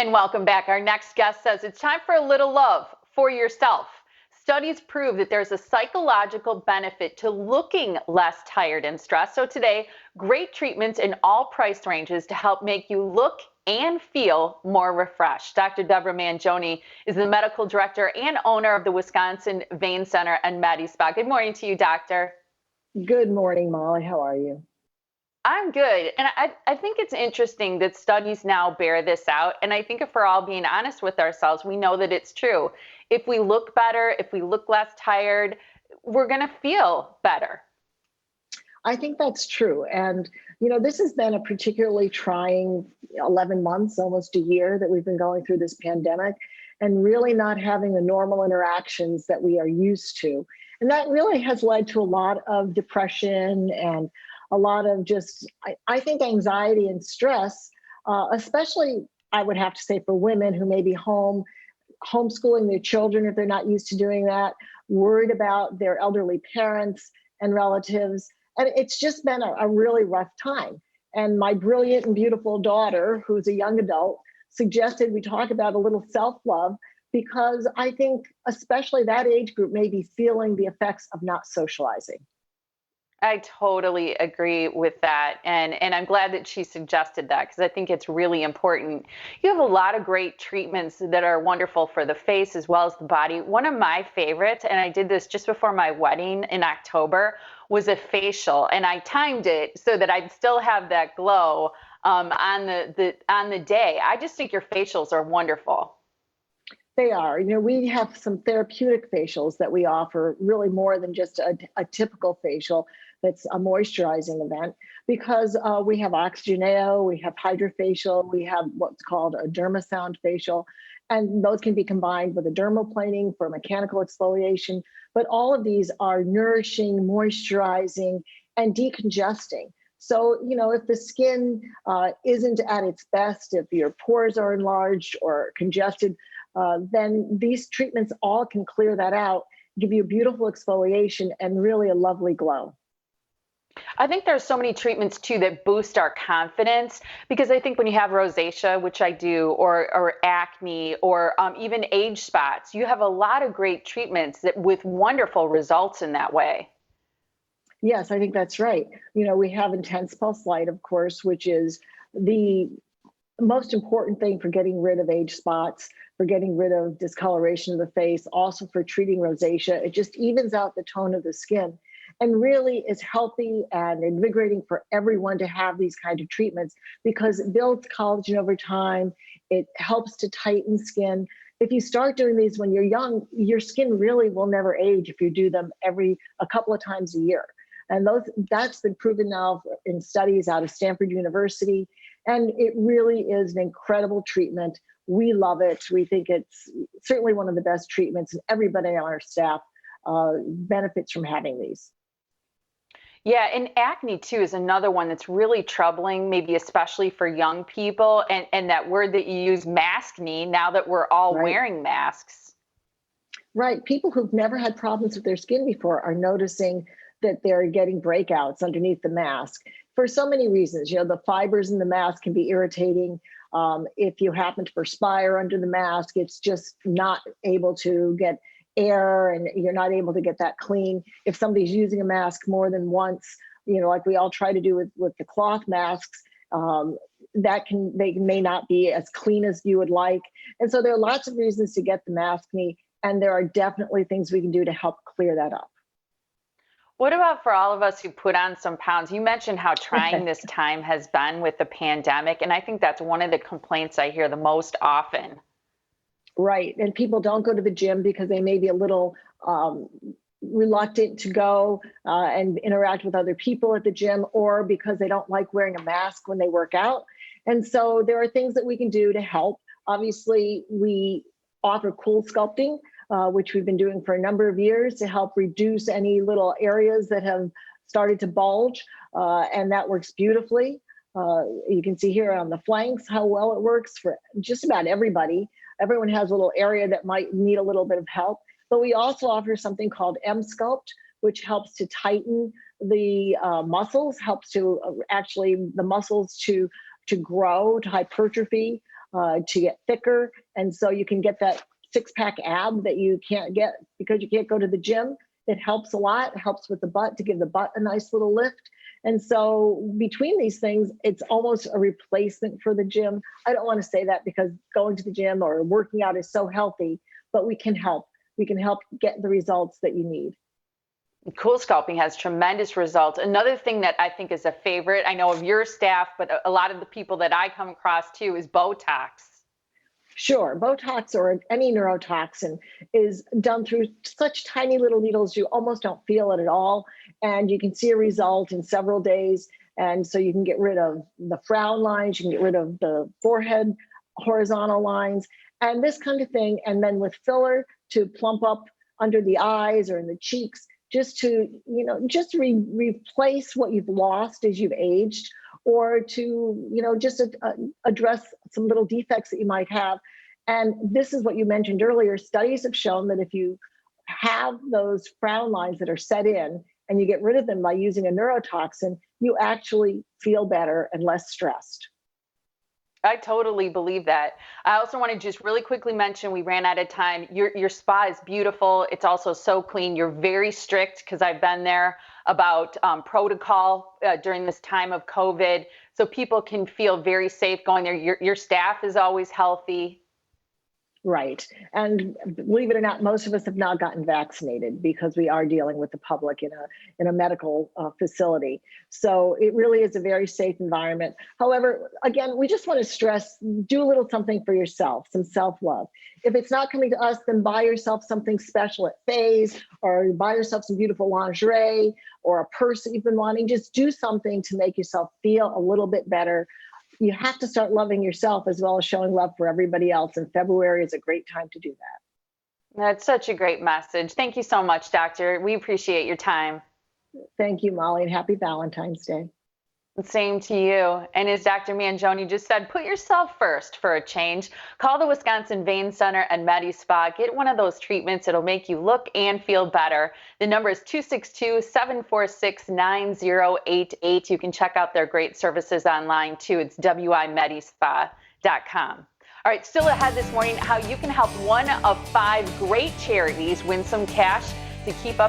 And welcome back. Our next guest says it's time for a little love for yourself. Studies prove that there's a psychological benefit to looking less tired and stressed. So today, great treatments in all price ranges to help make you look and feel more refreshed. Dr. Deborah Manjoney is the medical director and owner of the Wisconsin Vein Center and MediSpa. Good morning to you, doctor. Good morning, Molly. How are you? I'm good. And I think it's interesting that studies now bear this out. And I think if we're all being honest with ourselves, we know that it's true. If we look better, if we look less tired, we're going to feel better. I think that's true. And, this has been a particularly trying 11 months, almost a year that we've been going through this pandemic and really not having the normal interactions that we are used to. And that really has led to a lot of depression and a lot of just, I think, anxiety and stress, especially, I would have to say, for women who may be homeschooling their children if they're not used to doing that, worried about their elderly parents and relatives. And it's just been a really rough time. And my brilliant and beautiful daughter, who's a young adult, suggested we talk about a little self-love because I think especially that age group may be feeling the effects of not socializing. I totally agree with that. And I'm glad that she suggested that because I think it's really important. You have a lot of great treatments that are wonderful for the face as well as the body. One of my favorites, and I did this just before my wedding in October, was a facial. And I timed it so that I'd still have that glow on the day. I just think your facials are wonderful. They are. We have some therapeutic facials that we offer, really more than just a typical facial that's a moisturizing event, because we have Oxygeneo, we have hydrofacial, we have what's called a dermasound facial, and those can be combined with a dermaplaning for mechanical exfoliation. But all of these are nourishing, moisturizing, and decongesting. So, if the skin isn't at its best, if your pores are enlarged or congested, then these treatments all can clear that out, give you a beautiful exfoliation and really a lovely glow. I think there's so many treatments too that boost our confidence because I think when you have rosacea, which I do, or acne, or even age spots, you have a lot of great treatments that with wonderful results in that way. Yes, I think that's right. We have Intense Pulse Light, of course, which is the most important thing for getting rid of age spots, for getting rid of discoloration of the face, also for treating rosacea. It just evens out the tone of the skin and really is healthy and invigorating for everyone to have these kind of treatments because it builds collagen over time. It helps to tighten skin. If you start doing these when you're young, your skin really will never age if you do them a couple of times a year. And that's been proven now in studies out of Stanford University. And it really is an incredible treatment. We love it. We think it's certainly one of the best treatments, and everybody on our staff benefits from having these. Yeah, and acne too is another one that's really troubling, maybe especially for young people. And that word that you use, maskne, now that we're all wearing masks. Right. People who've never had problems with their skin before are noticing that they're getting breakouts underneath the mask for so many reasons. The fibers in the mask can be irritating. If you happen to perspire under the mask, it's just not able to get air and you're not able to get that clean. If somebody's using a mask more than once, like we all try to do with the cloth masks, they may not be as clean as you would like. And so there are lots of reasons to get the maskne, and there are definitely things we can do to help clear that up. What about for all of us who put on some pounds? You mentioned how trying this time has been with the pandemic, and I think that's one of the complaints I hear the most often. Right, and people don't go to the gym because they may be a little reluctant to go and interact with other people at the gym, or because they don't like wearing a mask when they work out. And so there are things that we can do to help. Obviously, we offer cool sculpting, which we've been doing for a number of years to help reduce any little areas that have started to bulge, and that works beautifully. You can see here on the flanks how well it works for just about everybody. Everyone has a little area that might need a little bit of help, but we also offer something called M-Sculpt, which helps to tighten the muscles, helps to actually the muscles to grow, to hypertrophy. to get thicker. And so you can get that six-pack ab that you can't get because you can't go to the gym. It helps a lot. It helps with the butt to give the butt a nice little lift. And so between these things, it's almost a replacement for the gym. I don't want to say that because going to the gym or working out is so healthy, but we can help. We can help get the results that you need. Cool Sculpting has tremendous results. Another thing that I think is a favorite, I know of your staff, but a lot of the people that I come across too, is Botox. Sure, Botox or any neurotoxin is done through such tiny little needles, you almost don't feel it at all. And you can see a result in several days. And so you can get rid of the frown lines, you can get rid of the forehead horizontal lines, and this kind of thing. And then with filler to plump up under the eyes or in the cheeks, just to, just replace what you've lost as you've aged, or to, just address some little defects that you might have. And this is what you mentioned earlier. Studies have shown that if you have those frown lines that are set in and you get rid of them by using a neurotoxin, you actually feel better and less stressed. I totally believe that. I also want to just really quickly mention, we ran out of time. Your spa is beautiful. It's also so clean. You're very strict, because I've been there, about protocol during this time of COVID. So people can feel very safe going there. Your staff is always healthy. Right. And believe it or not, most of us have now gotten vaccinated because we are dealing with the public in a medical facility. So it really is a very safe environment. However, again, we just want to stress, do a little something for yourself, some self-love. If it's not coming to us, then buy yourself something special at Faye's, or buy yourself some beautiful lingerie or a purse that you've been wanting. Just do something to make yourself feel a little bit better. You have to start loving yourself as well as showing love for everybody else. And February is a great time to do that. That's such a great message. Thank you so much, Doctor. We appreciate your time. Thank you, Molly, and happy Valentine's Day. Same to you. And as Dr. Manjoney just said, put yourself first for a change. Call the Wisconsin Vein Center and MediSpa. Get one of those treatments. It'll make you look and feel better. The number is 262-746-9088. You can check out their great services online too. It's wimedispa.com. All right, still ahead this morning, how you can help one of 5 great charities win some cash to keep up